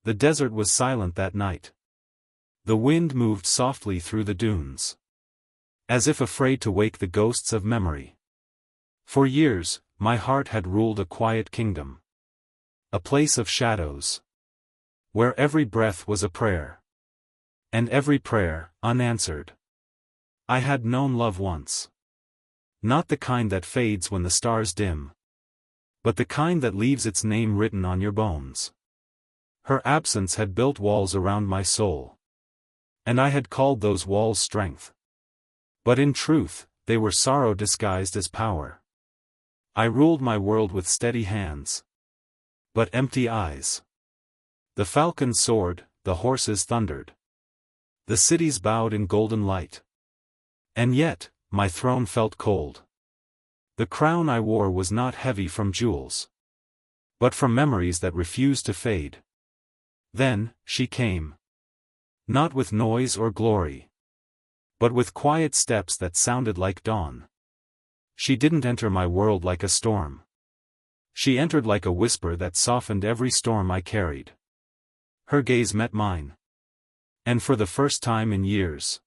The desert was silent that night. The wind moved softly through the dunes, as if afraid to wake the ghosts of memory. For years, my heart had ruled a quiet kingdom. A place of shadows, where every breath was a prayer. And every prayer, unanswered. I had known love once. Not the kind that fades when the stars dim, but the kind that leaves its name written on your bones. Her absence had built walls around my soul, and I had called those walls strength. But in truth, they were sorrow disguised as power. I ruled my world with steady hands, but empty eyes. The falcon soared, the horses thundered. The cities bowed in golden light. And yet, my throne felt cold. The crown I wore was not heavy from jewels, but from memories that refused to fade. Then, she came. Not with noise or glory, but with quiet steps that sounded like dawn. She didn't enter my world like a storm. She entered like a whisper that softened every storm I carried. Her gaze met mine. And for the first time in years,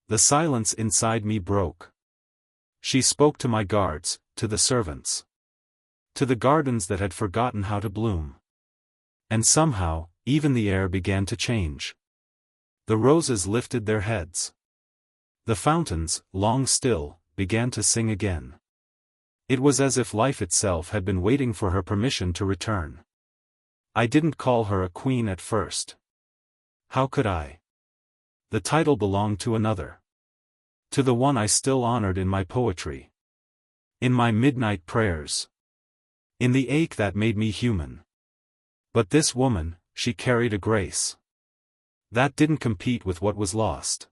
the silence inside me broke. She spoke to my guards, to the servants, to the gardens that had forgotten how to bloom. And somehow, even the air began to change. The roses lifted their heads. The fountains, long still, began to sing again. It was as if life itself had been waiting for her permission to return. I didn't call her a queen at first. How could I? The title belonged to another. To the one I still honored in my poetry. In my midnight prayers. In the ache that made me human. But this woman, she carried a grace that didn't compete with what was lost.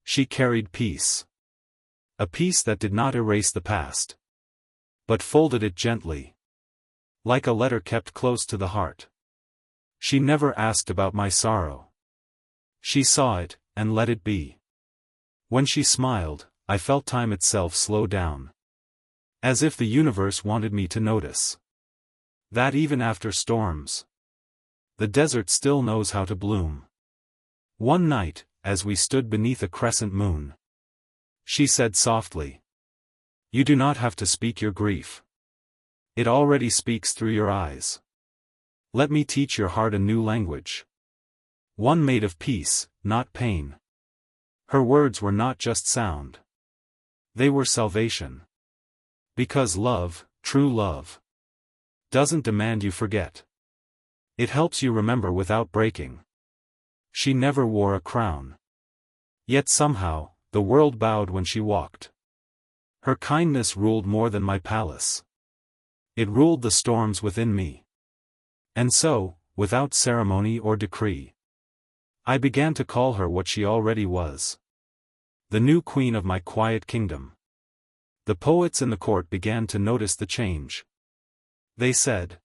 She carried peace. A peace that did not erase the past, but folded it gently, like a letter kept close to the heart. She never asked about my sorrow. She saw it, and let it be. When she smiled, I felt time itself slow down. As if the universe wanted me to notice that even after storms, the desert still knows how to bloom. One night, as we stood beneath a crescent moon, she said softly, "You do not have to speak your grief. It already speaks through your eyes. Let me teach your heart a new language. One made of peace, not pain." Her words were not just sound. They were salvation. Because love, true love, doesn't demand you forget. It helps you remember without breaking. She never wore a crown. Yet somehow, the world bowed when she walked. Her kindness ruled more than my palace. It ruled the storms within me. And so, without ceremony or decree, I began to call her what she already was. The new queen of my quiet kingdom. The poets in the court began to notice the change. They said,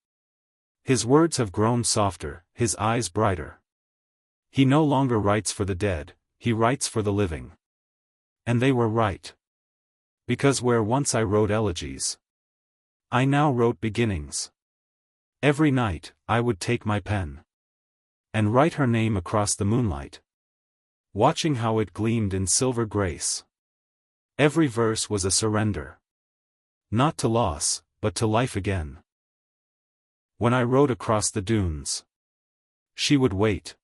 "His words have grown softer, his eyes brighter. He no longer writes for the dead, he writes for the living." And they were right. Because where once I wrote elegies, I now wrote beginnings. Every night, I would take my pen and write her name across the moonlight, watching how it gleamed in silver grace. Every verse was a surrender. Not to loss, but to life again. When I rode across the dunes, she would wait.